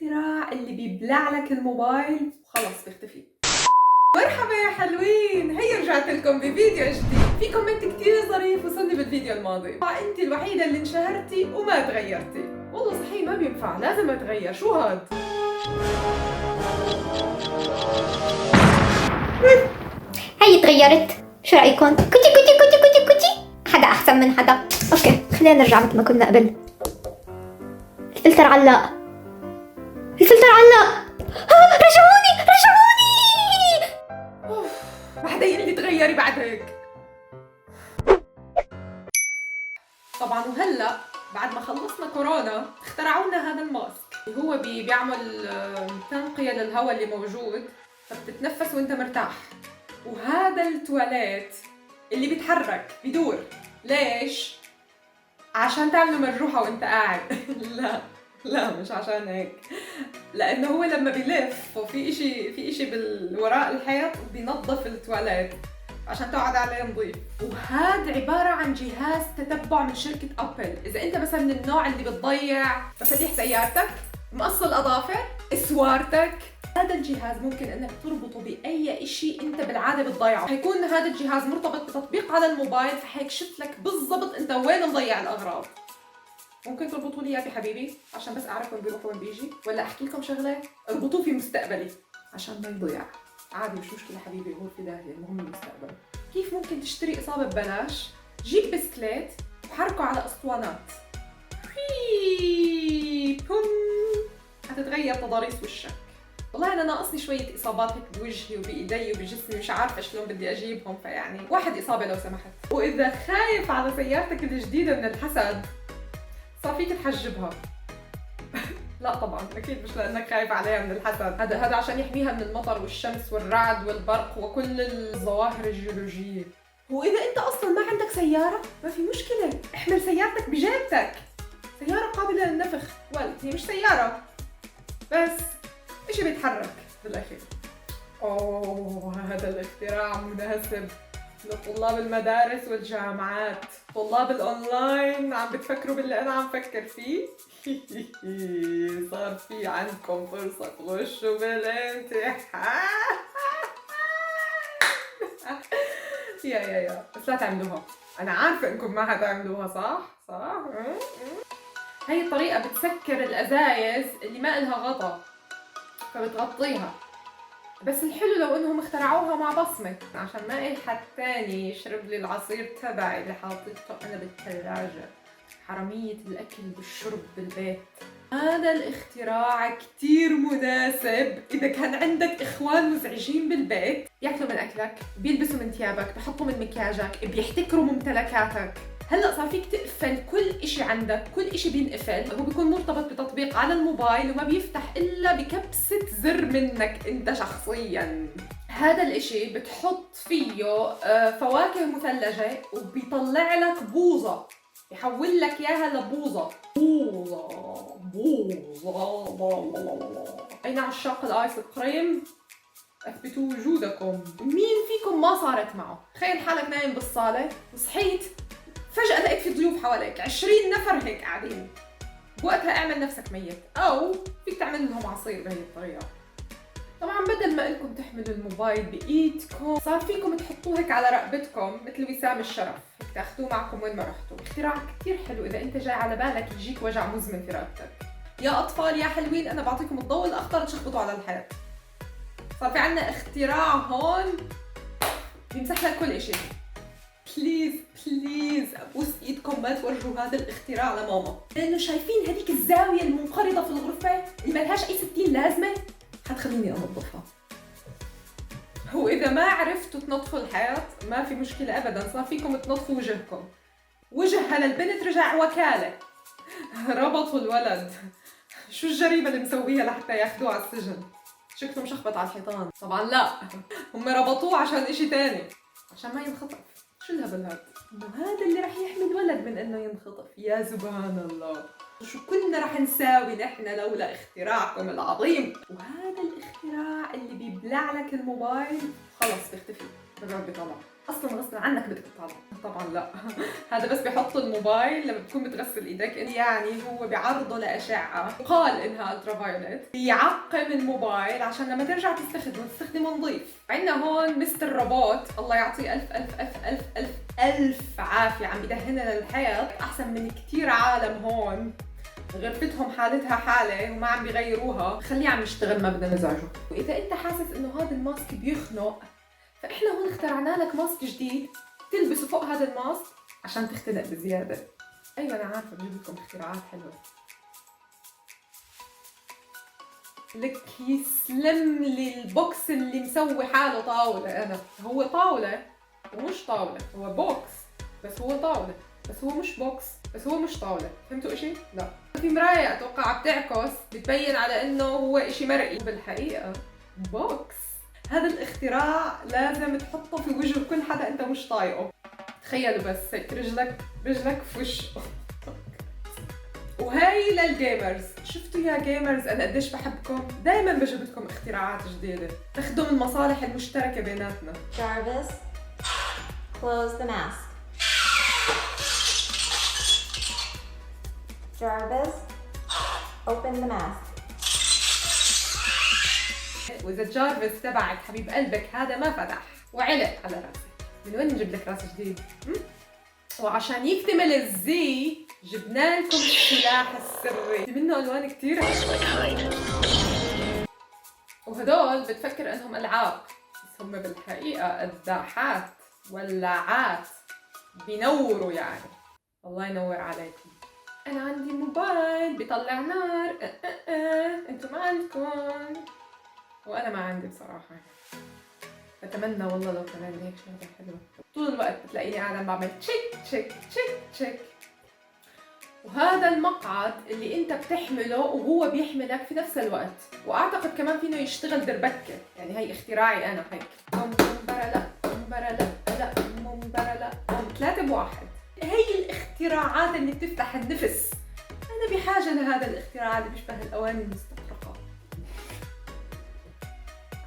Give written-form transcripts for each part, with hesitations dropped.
الاختراع اللي بيبلع لك الموبايل وخلص بيختفي. مرحبا يا حلوين، هيا رجعت لكم بفيديو جديد. في كومنت كتير ظريف وصلني بالفيديو الماضي، انت الوحيدة اللي انشهرتي وما تغيرتي. والله صحيح ما بينفع، لازم اتغير. شو هاد؟ هاي تغيرت. شو رأيكم؟ كوتي كوتي كوتي كوتي كوتي، حدا أحسن من حدا. أوكي خلينا نرجع مثل ما كنا قبل. الفلتر علق، الفلتر علق. رجعوني رجعوني. ما حدا يقول لي تغيري بعد هيك. طبعا وهلا بعد ما خلصنا كورونا اخترعوا لنا هذا الماسك اللي هو بيعمل تنقية للهواء اللي موجود، فبتتنفس وانت مرتاح. وهذا التواليت اللي بيتحرك بيدور. ليش؟ عشان تعملوا مروحة وانت قاعد. لا مش عشان هيك، لانه هو لما بيلف وفي اشي بالوراء الحيط بينظف التواليت عشان تقعد عليه نظيف. وهذا عبارة عن جهاز تتبع من شركة أبل. إذا أنت مثلا من النوع اللي بتضيع مفاتيح سيارتك، مقص الأظافر، إسوارتك، هذا الجهاز ممكن إنك تربطه بأي إشي أنت بالعادة بتضيعه. حيكون هذا الجهاز مرتبط بتطبيق على الموبايل، فحيكشف لك بالضبط أنت وين مضيع الأغراض. ممكن تربطوا لي إياه بحبيبي عشان بس أعرف وين بيروح وين بيجي، ولا أحكي لكم شغلة؟ اربطوه في مستقبلي عشان ما يضيع. عادي مش مشكلة حبيبي، غور في داهية، المهم المستقبل. كيف ممكن تشتري إصابة ببلاش؟ جيب بسكليت وحركه على أسطوانات. هتتغير تضاريس وشك. والله أنا ناقصني شوية إصابات هيك بوجهي وبإيدي وبجسمي، مش عارفة شلون بدي أجيبهم، فيعني واحد إصابة لو سمحت. وإذا خايف على سيارتك الجديدة من الحسد، صار فيك تحجبها. لا طبعا اكيد مش لانك خايف عليها من الحسد، هذا عشان يحميها من المطر والشمس والرعد والبرق وكل الظواهر الجيولوجيه. واذا انت اصلا ما عندك سياره ما في مشكله، احمل سيارتك بجيبتك. سياره قابله للنفخ، هي مش سياره بس اشي بيتحرك بالاخير. اوه هذا الاختراع مناسب لطلاب المدارس والجامعات. طلاب الاونلاين عم بتفكروا باللي انا عم فكر فيه؟ صار في عندكم فرصة تغشوا بالامتحان. يا بس لا تعملوها، انا عارفة انكم ما حتعملوها. صح. هاي الطريقة بتسكر الازايز اللي ما إلها غطا، فبتغطيها. بس الحلو لو انهم اخترعوها مع بصمة عشان ما اي حد تاني يشرب لي العصير تبعي اللي حاطته انا بالثلاجة. حرامية الاكل والشرب بالبيت. هذا الاختراع كتير مناسب اذا كان عندك اخوان مزعجين بالبيت، ياكلوا من اكلك، بيلبسوا من ثيابك، بحطوا من مكياجك، بيحتكروا ممتلكاتك. هلا صار فيك تقفل كل اشي عندك، كل اشي بينقفل، هو بيكون مرتبط بتطبيق على الموبايل وما بيفتح الا بكبسة زر منك انت شخصيا. هذا الاشي بتحط فيه فواكه مثلجة وبيطلع لك بوظة، يحول لك اياها لبوظة. بوظة. اين عشاق الايس كريم؟ اثبتوا وجودكم. مين فيكم ما صارت معه؟ تخيل حالك نايم بالصالة وصحيت فجأة لقيت في ضيوف حواليك، 20 نفر هيك قاعدين. بوقتها اعمل نفسك ميت، او فيك تعمل لهم عصير بهي الطريقة. طبعا بدل ما انكم تحملوا الموبايل بايدكم، صار فيكم تحطوه هيك على رقبتكم مثل وسام الشرف، هيك تاخذوه معكم وين ما رحتوا. اختراع كثير حلو اذا انت جاي على بالك يجيك وجع مزمن في رقبتك. يا اطفال يا حلوين، انا بعطيكم الضوء الاخضر تشخبطوا على الحيط. صار في عنا اختراع هون بيمسح لك كل اشي. بليز ابوس ايدكم ما تورجوا هذا الاختراع لماما، لانه شايفين هذيك الزاويه المنقرضه في الغرفه اللي ما لهاش اي 60 لازمه؟ حتخليني انظفها. واذا ما عرفتوا تنظفوا الحيط ما في مشكله ابدا، صار فيكم تنظفوا وجهكم. وجهها للبنت رجع وكاله. ربطوا الولد. شو الجريمه اللي مسويها لحتى ياخذوه على السجن؟ شكله مشخبط على الحيطان. طبعا لا، هم ربطوه عشان اشي تاني، عشان ما ينخطف. شو الهبل هاد؟ انه هذا اللي رح يحمي الولد من انه ينخطف. يا سبحان الله، شو كنا رح نساوي نحن لولا اختراعكم العظيم. وهذا الاختراع اللي بيبلع لك الموبايل خلص بيختفي، بقعد بطلع. اصلا غصب عنك بدك تطلع. طبعا لا هذا بس بيحط الموبايل لما بتكون بتغسل ايدك، يعني هو بيعرضه لاشعه يقال انها الترا فايولت، بيعقم الموبايل عشان لما ترجع تستخدمه نظيف. عندنا هون مستر روبوت، الله يعطيه الف الف الف الف الف الف عافيه، عم يدهننا للحيط احسن من كثير عالم هون غرفتهم حالتها حالة وما عم بيغيروها، خليه عم يشتغل ما بدنا نزعجه. وإذا أنت حاسس إنه هذا الماسك بيخنق، فإحنا هون اخترعنا لك ماسك جديد تلبسه فوق هذا الماسك عشان تختنق بزيادة. أيوة أنا عارفة بجيب لكم اختراعات حلوة. لك يسلم لي البوكس اللي مسوي حاله طاولة. أنا هو طاولة ومش طاولة، هو بوكس بس هو طاولة، بس هو مش بوكس بس هو مش طاولة. فهمتوا إشي؟ لا. في مراية أتوقع بتعكس بتبين على إنه هو إشي مرئي، بالحقيقة بوكس. هذا الاختراع لازم تحطه في وجه كل حدا أنت مش طايقه. تخيلوا بس هيك رجلك في وشه. وهي للجيمرز. شفتوا يا جيمرز أنا قديش بحبكم؟ دايما بجيب لكم اختراعات جديدة تخدم المصالح المشتركة بيناتنا. Jarvis, close the mask. Jarvis, open the mask. وإذا جارفيس تبعك حبيب قلبك هذا ما فتح وعلق على راسك، من وين نجيب لك راس جديد؟ وعشان يكتمل الزي جبنا لكم السلاح السري، في منه ألوان كتير، وهدول بتفكر إنهم ألعاب بس هم بالحقيقة قداحات ولاعات بينوروا يعني. الله ينور عليكم. أنا عندي موبايل بيطلع نار، انتوا ما عندكم، وانا ما عندي بصراحه. بتمنى والله لو كمان هيك شغله حلوه. طول الوقت بتلاقيني قاعده بعمل تشيك تشيك تشيك تشيك. وهذا المقعد اللي انت بتحمله وهو بيحملك في نفس الوقت، واعتقد كمان فينه يشتغل دربكه، يعني هي اختراعي انا هيك ممبرلا ممبرلا لا ممبرلا 3 بواحد. هي الاختراعات اللي بتفتح النفس. انا بحاجه لهذا الاختراع اللي بيشبه الاواني المستطرقه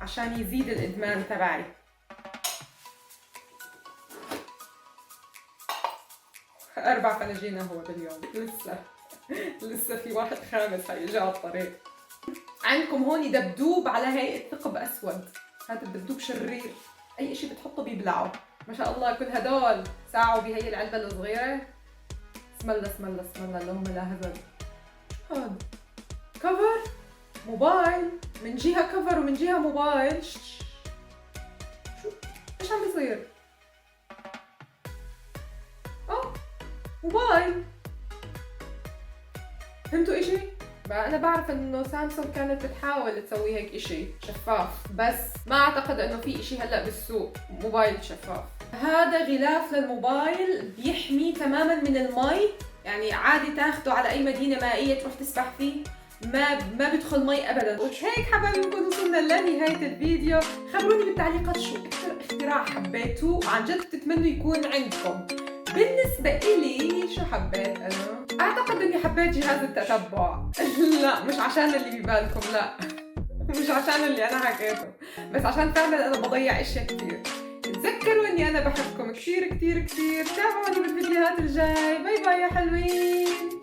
عشان يزيد الإدمان تبعي. أربع فناجين قهوة باليوم، لسه في واحد خامس هيجي على الطريق. عندكم هون دبدوب على هيئة ثقب أسود، هذا الدبدوب شرير، أي إشي بتحطه بيبلعه. ما شاء الله كل هدول ساعوا بهي العلبة الصغيرة. اسم الله اسم الله اسم الله، اللهم لا هزل. هذا كفر موبايل، من جهة كفر ومن جهة موبايل. شو ايش عم بيصير؟ موبايل. فهمتوا اشي؟ بقى انا بعرف انه سامسونج كانت بتحاول تسوي هيك اشي شفاف، بس ما اعتقد انه في اشي هلا بالسوق موبايل شفاف. هذا غلاف للموبايل بيحمي تماما من المي، يعني عادي تاخده على اي مدينة مائية تروح تسبح فيه، ما بيدخل مي ابدا. وهيك حبايبي بنكون وصلنا لنهايه الفيديو. خبروني بالتعليقات شو اكثر اختراع حبيتوه وعن جد بتتمنوا يكون عندكم. بالنسبه إلي شو حبيت انا؟ اعتقد اني حبيت جهاز التتبع. لا مش عشان اللي ببالكم، لا مش عشان اللي انا حكيته، بس عشان فعلا انا بضيع اشياء كثير. تذكروا اني انا بحبكم كثير كثير كثير. تابعوني بالفيديوهات الجاي. باي باي يا حلوين.